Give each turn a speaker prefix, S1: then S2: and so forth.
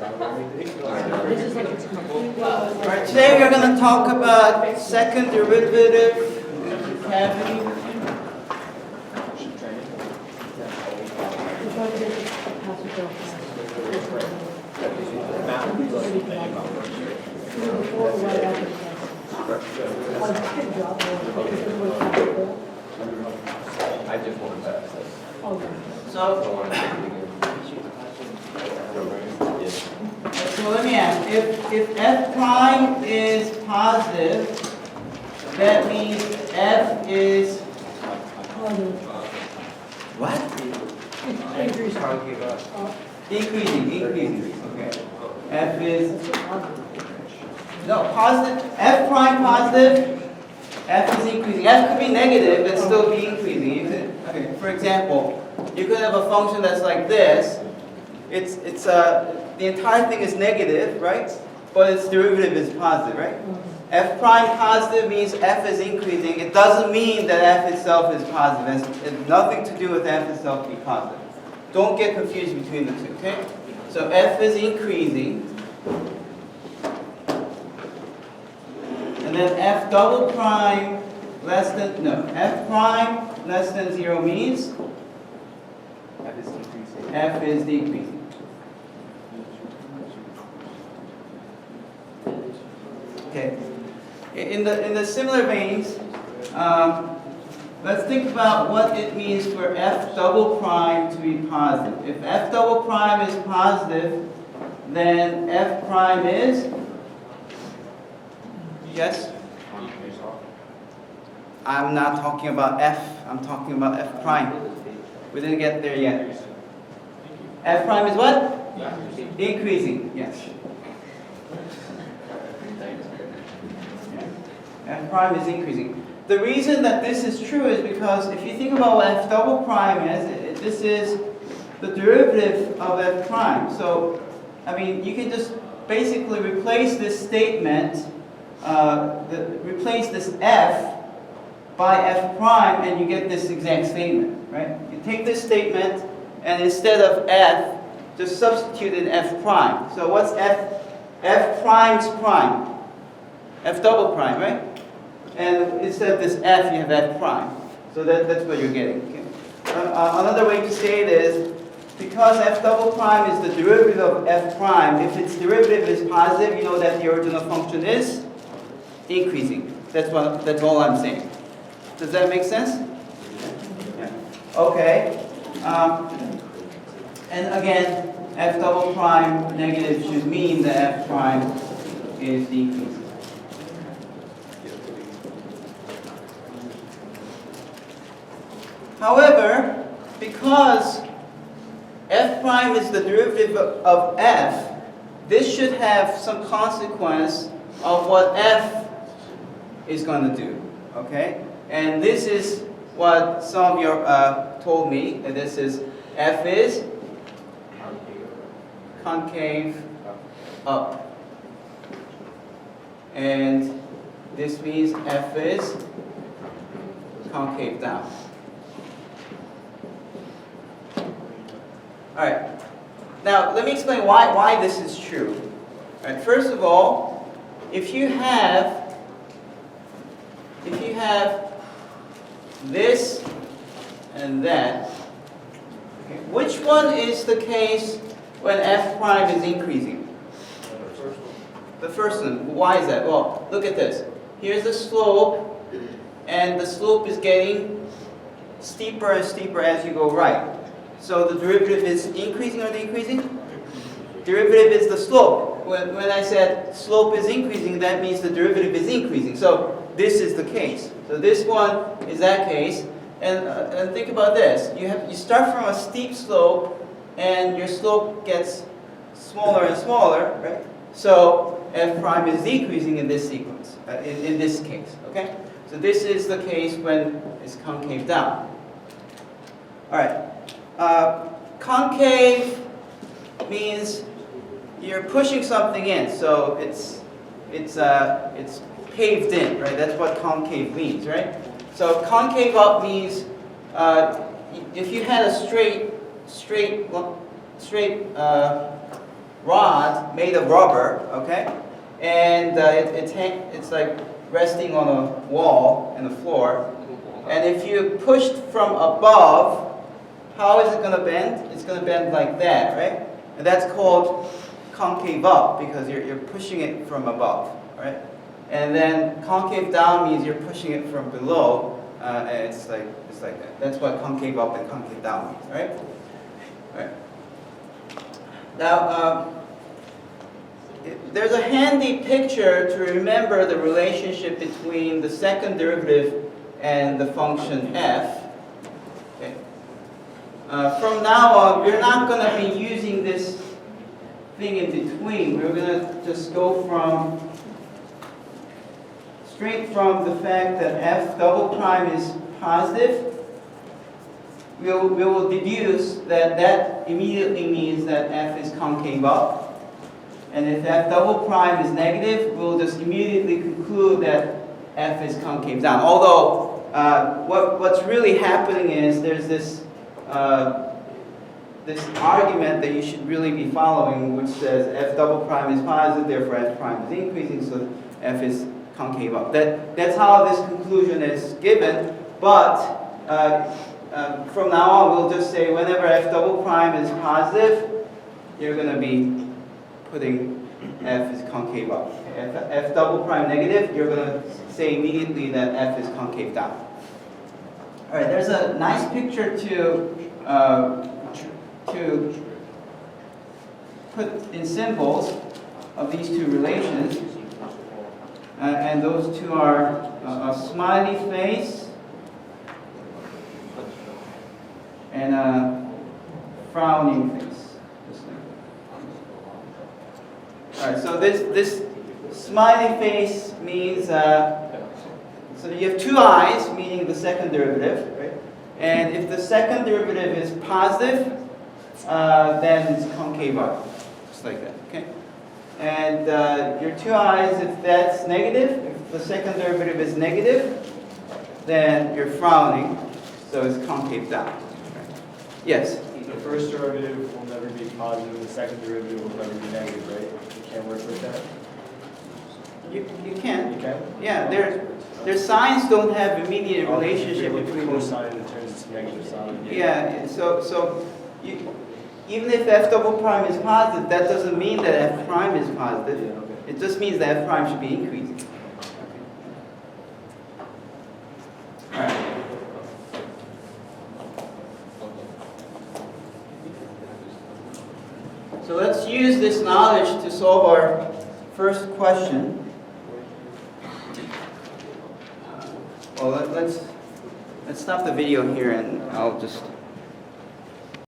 S1: Alright, today we're going to talk about second derivative concavity.
S2: I just want to pass this.
S1: So let me ask, if f prime is positive, that means f is what? Increasing. Okay. F is no positive. F prime positive. F is increasing. F could be negative and still be increasing. You could, okay. For example, you could have a function that's like this. The entire thing is negative, right? But its derivative is positive, right? F prime positive means f is increasing. It doesn't mean that f itself is positive. It has nothing to do with f itself being positive. Don't get confused between the two, okay? So f is increasing. And then f double prime less than, no, f prime less than 0 means
S2: F is decreasing.
S1: f is decreasing. Okay. In the similar veins, let's think about what it means for f double prime to be positive. If f double prime is positive, then f prime is? Yes? I'm not talking about f, I'm talking about f prime. We didn't get there yet. F prime is what? Increasing, yes. F prime is increasing. The reason that this is true is because if you think about what f double prime is, this is the derivative of f prime. So, I mean, you can just basically replace this statement, replace this f by f prime, and you get this exact statement, right? You take this statement, and instead of f, just substitute in f prime. So what's f? F prime's prime. F double prime, right? And instead of this f, you have f prime. So that's what you're getting. Okay? Another way to say it is, because f double prime is the derivative of f prime, if its derivative is positive, you know that the original function is increasing. That's all I'm saying. Does that make sense? Yeah. Okay. And again, f double prime negative should mean that f prime is decreasing. However, because f prime is the derivative of f, this should have some consequence of what f is going to do. Okay? And this is what some of you told me, that this is f is concave up. And this means f is concave down. All right. Now, let me explain why this is true. All right. First of all, if you have this and that, okay, which one is the case when f prime is increasing? The first one. Why is that? Well, look at this. Here's the slope, and the slope is getting steeper and steeper as you go right. So the derivative is increasing or decreasing? Derivative is the slope. When I said slope is increasing, that means the derivative is increasing. So this is the case. So this one is that case. And think about this. You start from a steep slope, and your slope gets smaller and smaller, right? So f prime is decreasing in this sequence, in this case. Okay. So this is the case when it's concave down. All right. Concave means you're pushing something in, so it's paved in, right? That's what concave means, right? So concave up means if you had a straight rod made of rubber, okay? And it's like resting on a wall in the floor. And if you pushed from above, how is it going to bend? It's going to bend like that, right? And that's called concave up because you're pushing it from above, right? And then concave down means you're pushing it from below, and it's like that. That's what concave up and concave down means, right? Right. Now, there's a handy picture to remember the relationship between the second derivative and the function f. Okay. From now on, we're not going to be using this thing in between. We're going to just go straight from the fact that f double prime is positive. We will deduce that immediately means that f is concave up. And if f double prime is negative, we'll just immediately conclude that f is concave down. Although, what's really happening is there's this argument that you should really be following, which says f double prime is positive, therefore f prime is increasing, so f is concave up. That's how this conclusion is given, but from now on we'll just say whenever f double prime is positive, you're going to be putting f is concave up. If f double prime negative, you're going to say immediately that f is concave down. All right, there's a nice picture to put in symbols of these two relations. And those two are a smiley face and a frowning face. All right, so this smiley face means, so you have two eyes, meaning the second derivative, right? And if the second derivative is positive, then it's concave up, just like that, okay? And your two eyes, if that's negative, if the second derivative is negative, then you're frowning, so it's concave down. Right? Yes?
S3: The first derivative will never be positive, the second derivative will never be negative, right? You can't work with that?
S1: You can.
S3: You can?
S1: Yeah, their signs don't have immediate relationship between them.
S3: Cosine that turns to negative sine.
S1: Yeah, so even if f double prime is positive, that doesn't mean that f prime is positive.
S3: Yeah, okay.
S1: It just means that f prime should be increasing. All right. So let's use this knowledge to solve our first question. Well, let's stop the video here and I'll just